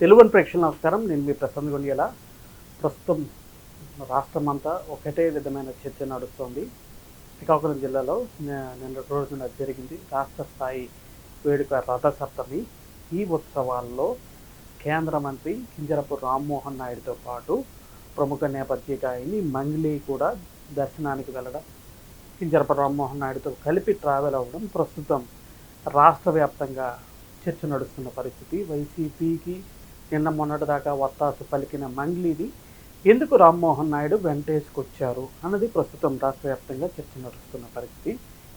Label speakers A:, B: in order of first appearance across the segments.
A: తెలుగుని ప్రేక్షకులు నమస్కారం. నేను మీ ప్రసన్న గొండియాల. ప్రస్తుతం రాష్ట్రమంతా ఒకటే విధమైన చర్చ నడుస్తోంది. శ్రీకాకుళం జిల్లాలో నిన్నటి రోజున జరిగింది రాష్ట్ర స్థాయి వేడుక రథసప్తమి. ఈ ఉత్సవాల్లో కేంద్ర మంత్రి కింజరపు రామ్మోహన్ నాయుడుతో పాటు ప్రముఖ నేపథ్య గాయని మంగ్లీ కూడా దర్శనానికి వెళ్ళడం, కింజరపు రామ్మోహన్ నాయుడుతో కలిపి ట్రావెల్ అవ్వడం ప్రస్తుతం రాష్ట్ర వ్యాప్తంగా చర్చ నడుస్తున్న పరిస్థితి. వైసీపీకి నిన్న మొన్నటిదాకా వత్తాసు పలికిన మంగ్లీని ఎందుకు రామ్మోహన్ నాయుడు వెంటేసుకొచ్చారు అన్నది ప్రస్తుతం రాష్ట్ర వ్యాప్తంగా చర్చ నడుస్తున్న పరిస్థితి.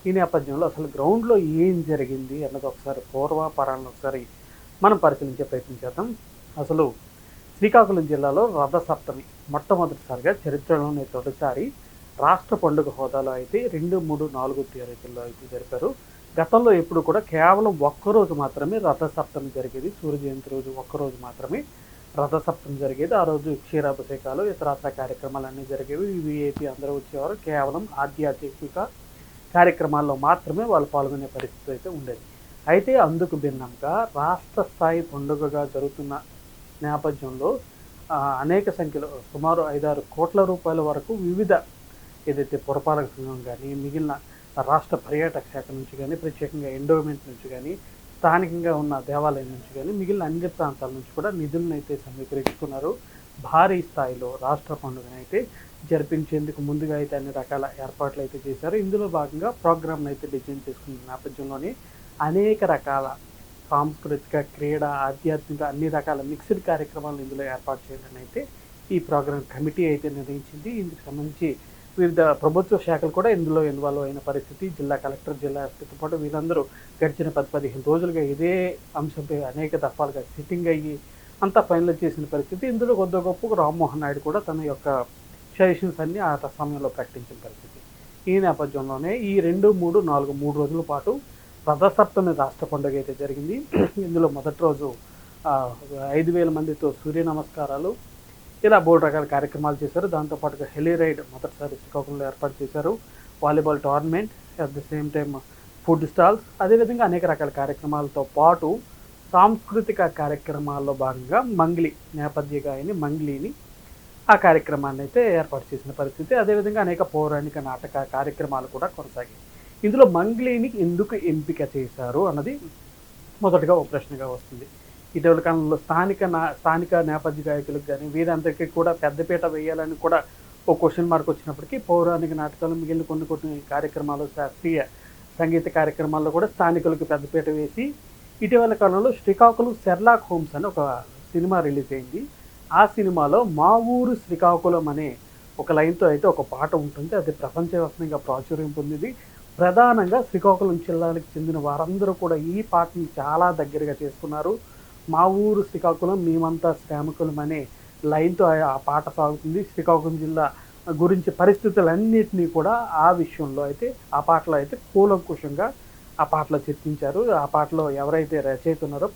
A: ఈ నేపథ్యంలో అసలు గ్రౌండ్లో ఏం జరిగింది అన్నది ఒకసారి పూర్వాపరాలను ఒకసారి మనం పరిశీలించే ప్రయత్నం చేద్దాం. అసలు శ్రీకాకుళం జిల్లాలో రథసప్తమి మొట్టమొదటిసారిగా చరిత్రలోనే తొలిసారి రాష్ట్ర పండుగ హోదాలో అయితే 2, 3, 4 తేదీల్లో అయితే జరిపారు. గతంలో ఎప్పుడు కూడా కేవలం ఒక్కరోజు మాత్రమే రథసప్తమి జరిగేది. సూర్య జయంతి రోజు ఒక్కరోజు మాత్రమే రథసప్తమి జరిగేది. ఆ రోజు క్షీరాభిషేకాలు, ఇతరత్ర కార్యక్రమాలన్నీ జరిగేవి. విఐపి అందరూ వచ్చేవారు. కేవలం ఆధ్యాత్మిక కార్యక్రమాల్లో మాత్రమే వాళ్ళు పాల్గొనే పరిస్థితి అయితే ఉండేది. అయితే అందుకు భిన్నంగా రాష్ట్ర స్థాయి పండుగగా జరుగుతున్న నేపథ్యంలో అనేక సంఖ్యలో సుమారు 5-6 కోట్ల రూపాయల వరకు వివిధ ఏదైతే పురపాలక సంఘం కానీ, మిగిలిన రాష్ట్ర పర్యాటక శాఖ నుంచి కానీ, ప్రత్యేకంగా ఎండోమెంట్ నుంచి కానీ, స్థానికంగా ఉన్న దేవాలయం నుంచి కానీ, మిగిలిన అన్ని ప్రాంతాల నుంచి కూడా నిధులను అయితే సమీకరించుకున్నారు. భారీ స్థాయిలో రాష్ట్ర పండుగను అయితే జరిపించేందుకు ముందుగా అయితే అన్ని రకాల ఏర్పాట్లు అయితే చేశారు. ఇందులో భాగంగా ప్రోగ్రామ్ను అయితే డిజైన్ చేసుకున్న నేపథ్యంలోనే అనేక రకాల సాంస్కృతిక, క్రీడా, ఆధ్యాత్మిక అన్ని రకాల మిక్స్డ్ కార్యక్రమాలను ఇందులో ఏర్పాటు చేయాలని అయితే ఈ ప్రోగ్రామ్ కమిటీ అయితే నిర్ణయించింది. ఇందుకు సంబంధించి వివిధ ప్రభుత్వ శాఖలు కూడా ఇందులో ఇన్వాల్వ్ అయిన పరిస్థితి. జిల్లా కలెక్టర్, జిల్లా ఎస్పీతో పాటు వీరందరూ గడిచిన 10-15 రోజులుగా ఇదే అంశంపై అనేక దఫాలుగా సిట్టింగ్ అయ్యి అంతా ఫైనల్ చేసిన పరిస్థితి. ఇందులో కొద్ది గొప్ప రామ్మోహన్ నాయుడు కూడా తన యొక్క సజెషన్స్ అన్ని ఆ సమయంలో ప్రకటించిన పరిస్థితి. ఈ నేపథ్యంలోనే ఈ 2, 3, 4 3 రోజుల పాటు రథసప్తమి రాష్ట్ర పండుగ అయితే జరిగింది. ఇందులో మొదటి రోజు 5,000 మందితో సూర్య నమస్కారాలు, ఇలా 3 రకాల కార్యక్రమాలు చేశారు. దాంతోపాటుగా హెలీ రైడ్ మొదటిసారి శ్రీకాకుళంలో ఏర్పాటు చేశారు. Volleyball tournament, at the same time food stalls, అదేవిధంగా అనేక రకాల కార్యక్రమాలతో పాటు సాంస్కృతిక కార్యక్రమాల్లో భాగంగా మంగ్లీ నేపథ్య గాయని మంగ్లీని ఆ కార్యక్రమాన్ని అయితే ఏర్పాటు చేసిన పరిస్థితి. అదేవిధంగా అనేక పౌరాణిక నాటక కార్యక్రమాలు కూడా కొనసాగాయి. ఇందులో మంగ్లీని ఎందుకు ఎంపిక చేశారు అన్నది మొదటగా ఒక ప్రశ్నగా వస్తుంది. ఇటీవల కాలంలో స్థానిక నేపథ్య గాయకులకు కానీ వీరందరికీ కూడా పెద్దపీట వేయాలని కూడా ఒక క్వశ్చన్ మార్క్ వచ్చినప్పటికీ పౌరాణిక నాటకాలు, మిగిలిన కొన్ని కార్యక్రమాలు, శాస్త్రీయ సంగీత కార్యక్రమాల్లో కూడా స్థానికులకు పెద్దపీట వేసి ఇటీవల కాలంలో శ్రీకాకుళం షెర్లాక్ హోమ్స్ అని ఒక సినిమా రిలీజ్ అయింది. ఆ సినిమాలో మా ఊరు శ్రీకాకుళం అనే ఒక లైన్తో అయితే ఒక పాట ఉంటుంది. అది ప్రపంచవ్యాప్తంగా ప్రాచుర్యం పొందింది. ప్రధానంగా శ్రీకాకుళం జిల్లాలకు చెందిన వారందరూ కూడా ఈ పాటని చాలా దగ్గరగా చేసుకున్నారు. మా ఊరు శ్రీకాకుళం, మేమంతా శ్రామికులం అనే లైన్తో ఆ పాట సాగుతుంది. శ్రీకాకుళం జిల్లా గురించి పరిస్థితులన్నింటినీ కూడా ఆ విషయంలో అయితే ఆ పాటలో అయితే కూలంకుషంగా ఆ పాటలో చర్చించారు. ఆ పాటలో ఎవరైతే రచయిత ఉన్నారో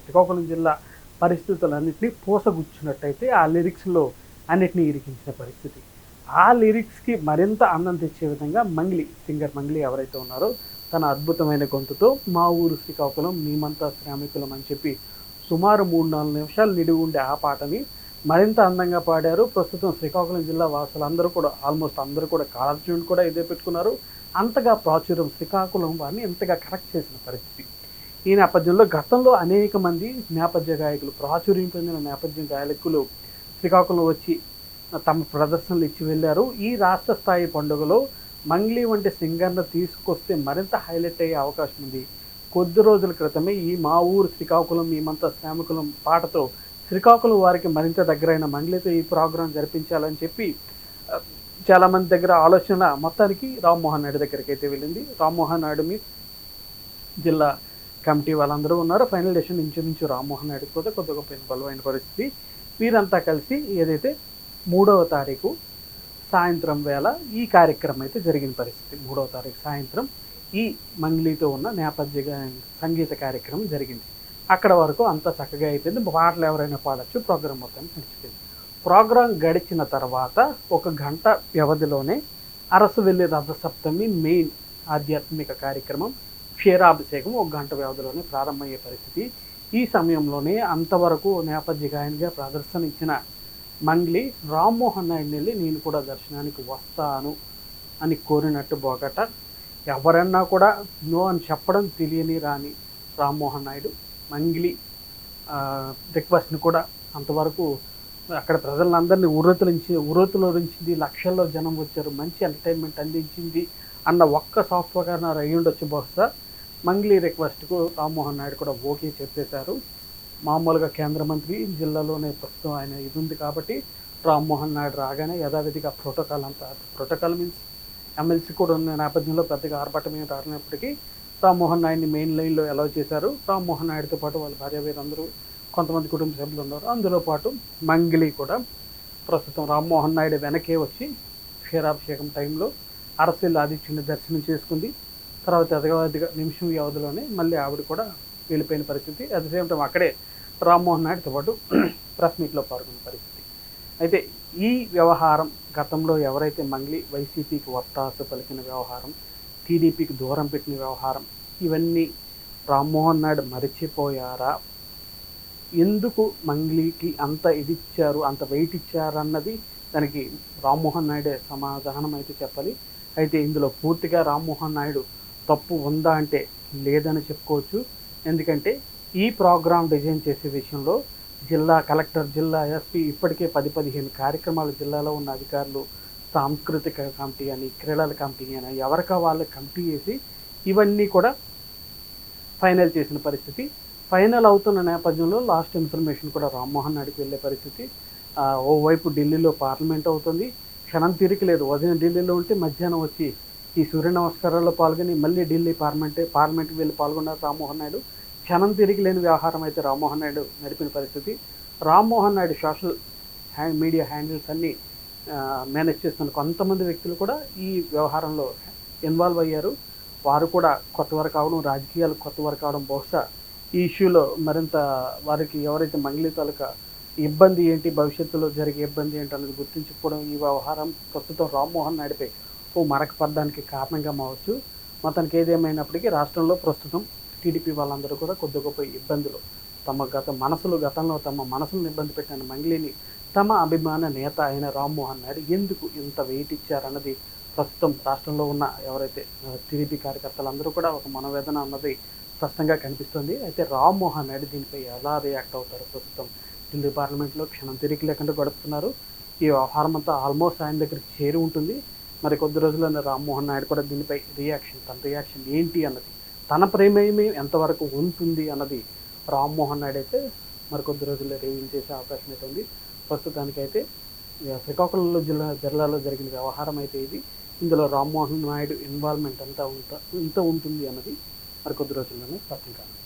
A: శ్రీకాకుళం జిల్లా పరిస్థితులన్నింటినీ పూసగుచ్చినట్టయితే ఆ లిరిక్స్లో అన్నిటినీ ఇరికించిన పరిస్థితి. ఆ లిరిక్స్కి మరింత అందం తెచ్చే విధంగా సింగర్ మంగ్లీ ఎవరైతే ఉన్నారో తన అద్భుతమైన గొంతుతో మా ఊరు శ్రీకాకుళం, మేమంతా శ్రామికులం అని చెప్పి సుమారు 3-4 నిమిషాలు నిడివి ఉండే ఆ పాటని మరింత అందంగా పాడారు. ప్రస్తుతం శ్రీకాకుళం జిల్లా వాసులందరూ కూడా ఆల్మోస్ట్ అందరూ కూడా కాలర్ ట్యూన్ కూడా ఇదే పెట్టుకున్నారు. అంతగా ప్రాచుర్యం శ్రీకాకుళం వారిని ఎంతగా కరెక్ట్ చేసిన పరిస్థితి. ఈ నేపథ్యంలో గతంలో అనేక మంది నేపథ్య గాయకులు, ప్రాచుర్యం పొందిన నేపథ్య గాయకులు శ్రీకాకుళం వచ్చి తమ ప్రదర్శనలు ఇచ్చి వెళ్ళారు. ఈ రాష్ట్ర స్థాయి పండుగలో మంగ్లీ వంటి సింగర్ను తీసుకొస్తే మరింత హైలైట్ అయ్యే అవకాశం ఉంది. కొద్ది రోజుల క్రితమే ఈ మా ఊరు శ్రీకాకుళం, మేమంతా శ్రామికులం పాటతో శ్రీకాకుళం వారికి మరింత దగ్గరైన మంగ్లీతో ఈ ప్రోగ్రాం జరిపించాలని చెప్పి చాలామంది దగ్గర ఆలోచన మొత్తానికి రామ్మోహన్ నాయుడు దగ్గరికి అయితే వెళ్ళింది. రామ్మోహన్ నాయుడు మీ జిల్లా కమిటీ వాళ్ళందరూ ఉన్నారు. ఫైనల్ డెసిషన్ ఇంచుమించు రామ్మోహన్ నాయుడు కూడా కొద్దిగా బలమైన పరిస్థితి. వీరంతా కలిసి ఏదైతే 3వ తారీఖు సాయంత్రం వేళ ఈ కార్యక్రమం అయితే జరిగిన పరిస్థితి. 3వ తారీఖు సాయంత్రం ఈ మంగ్లీతో ఉన్న నేపథ్య సంగీత కార్యక్రమం జరిగింది. అక్కడ వరకు అంతా చక్కగా అయిపోయింది. పాటలు ఎవరైనా పాడచ్చు. ప్రోగ్రాం మొత్తాన్ని నడిచిపోయింది. ప్రోగ్రాం గడిచిన తర్వాత 1 గంట వ్యవధిలోనే అరసవెల్లి రథసప్తమి మెయిన్ ఆధ్యాత్మిక కార్యక్రమం క్షీరాభిషేకం 1 గంట వ్యవధిలోనే ప్రారంభమయ్యే పరిస్థితి. ఈ సమయంలోనే అంతవరకు నేపథ్య గాయనిగా ప్రదర్శన ఇచ్చిన మంగ్లీ రామ్మోహన్ నాయుడిని వెళ్ళి నేను కూడా దర్శనానికి వస్తాను అని కోరినట్టు బోగట. ఎవరన్నా కూడా నో అని చెప్పడం తెలియని రాని రామ్మోహన్ నాయుడు మంగ్లీ రిక్వెస్ట్ని కూడా అంతవరకు అక్కడ ప్రజలందరినీ ఉర్రూతలూరించింది, లక్షల్లో జనం వచ్చారు, మంచి ఎంటర్టైన్మెంట్ అందించింది అన్న ఒక్క సాఫ్ట్వేర్ అయ్యి ఉండొచ్చు బహుశా. మంగ్లీ రిక్వెస్ట్కు రామ్మోహన్ నాయుడు కూడా ఓకే చెప్పేశారు. మామూలుగా కేంద్ర మంత్రి జిల్లాలోనే ప్రస్తుతం ఆయన ఇది ఉంది కాబట్టి రామ్మోహన్ నాయుడు రాగానే యథావిధిగా ప్రోటోకాల్ మీన్స్ ఎమ్మెల్సీ కూడా ఉన్న నేపథ్యంలో పెద్దగా ఆర్భాటం ఏం రానప్పటికీ రామ్మోహన్ నాయుడిని మెయిన్ లైన్లో అలౌ చేశారు. రామ్మోహన్ నాయుడుతో పాటు వాళ్ళ భార్యాభర్తలందరూ కొంతమంది కుటుంబ సభ్యులు ఉన్నారు. అందులో పాటు మంగ్లీ కూడా ప్రస్తుతం రామ్మోహన్ నాయుడు వెనకే వచ్చి క్షీరాభిషేకం టైంలో అరసిల్ ఆదిత్యుని దర్శనం చేసుకుంది. తర్వాత యథావిధిగా నిమిషం వ్యవధిలోనే మళ్ళీ ఆవిడ కూడా వెళ్ళిపోయిన పరిస్థితి. అట్ ద సేమ్ టైం అక్కడే రామ్మోహన్ నాయుడుతో పాటు ప్రెస్ మీట్లో పాల్గొన్న పరిస్థితి. అయితే ఈ వ్యవహారం గతంలో ఎవరైతే మంగ్లీ వైసీపీకి వత్తాసు పలికిన వ్యవహారం, టీడీపీకి దూరం పెట్టిన వ్యవహారం, ఇవన్నీ రామ్మోహన్ నాయుడు మరిచిపోయారా? ఎందుకు మంగ్లీకి అంత ఇదిచ్చారు, అంత వెయిట్ ఇచ్చారన్నది దానికి రామ్మోహన్ నాయుడే సమాధానం అయితే చెప్పాలి. అయితే ఇందులో పూర్తిగా రామ్మోహన్ నాయుడు తప్పు ఉందా అంటే లేదని చెప్పుకోవచ్చు. ఎందుకంటే ఈ ప్రోగ్రాం డిజైన్ చేసే విషయంలో జిల్లా కలెక్టర్, జిల్లా ఎస్పీ ఇప్పటికే 10-15 కార్యక్రమాలు జిల్లాలో ఉన్న అధికారులు, సాంస్కృతిక కమిటీ అని, క్రీడల కమిటీ అని ఎవరికా వాళ్ళ కమిటీ వేసి ఇవన్నీ కూడా ఫైనల్ చేసిన పరిస్థితి. ఫైనల్ అవుతున్న నేపథ్యంలో లాస్ట్ ఇన్ఫర్మేషన్ కూడా రామ్మోహన్ నాయుడుకి వెళ్ళే పరిస్థితి. ఓవైపు ఢిల్లీలో పార్లమెంట్ అవుతుంది, క్షణం తీరిక లేదు. ఉదయం ఢిల్లీలో ఉంటే మధ్యాహ్నం వచ్చి ఈ సూర్య నమస్కారాల్లో పాల్గొని మళ్ళీ ఢిల్లీ పార్లమెంట్కి వెళ్ళి పాల్గొన్నారు రామ్మోహన్ నాయుడు. క్షణం తిరిగి లేని వ్యవహారం అయితే రామ్మోహన్ నాయుడు నడిపిన పరిస్థితి. Rammohan Naidu social media handles అన్నీ మేనేజ్ చేస్తున్న కొంతమంది వ్యక్తులు కూడా ఈ వ్యవహారంలో ఇన్వాల్వ్ అయ్యారు. వారు కూడా కొత్త వారు కావడం, రాజకీయాలు కొత్త వారు కావడం, బహుశా ఈ ఇష్యూలో మరింత వారికి ఎవరైతే మంగ్లీ తాలూకా ఇబ్బంది ఏంటి, భవిష్యత్తులో జరిగే ఇబ్బంది ఏంటి అన్నది గుర్తించకపోవడం ఈ వ్యవహారం ప్రస్తుతం రామ్మోహన్ నాయుడుపై మరక పడడానికి కారణంగా మావచ్చు. మొత్తానికి ఏదేమైనప్పటికీ రాష్ట్రంలో ప్రస్తుతం టీడీపీ వాళ్ళందరూ కూడా కొద్ది గొప్ప ఇబ్బందులు, గతంలో తమ మనసులను ఇబ్బంది పెట్టిన మంగ్లీని తమ అభిమాన నేత అయిన రామ్మోహన్ నాయుడు ఎందుకు ఇంత వెయిట్ ఇచ్చారన్నది ప్రస్తుతం రాష్ట్రంలో ఉన్న ఎవరైతే టీడీపీ కార్యకర్తలందరూ కూడా ఒక మనోవేదన అన్నది స్పష్టంగా కనిపిస్తుంది. అయితే రామ్మోహన్ నాయుడు దీనిపై ఎలా రియాక్ట్ అవుతారు? ప్రస్తుతం ఢిల్లీ పార్లమెంట్లో క్షణం తిరిగి లేకుండా గడుపుతున్నారు. ఈ వ్యవహారం అంతా ఆల్మోస్ట్ ఆయన దగ్గరికి చేరి ఉంటుంది. మరి కొద్ది రోజుల్లోనే రామ్మోహన్ నాయుడు కూడా దీనిపై తన రియాక్షన్ ఏంటి అన్నది, తన ప్రేమేమి ఎంతవరకు ఉంటుంది అన్నది రామ్మోహన్ నాయుడు అయితే మరికొద్ది రోజుల్లో రివీల్ చేసే అవకాశం అయితే ఉంది. ప్రస్తుతానికైతే శ్రీకాకుళంలో జిల్లాలో జరిగిన వ్యవహారం అయితే ఇది. ఇందులో రామ్మోహన్ నాయుడు ఇన్వాల్వ్మెంట్ ఎంత ఉంటుంది అన్నది మరికొద్ది రోజుల్లోనే స్పష్టం కానుంది.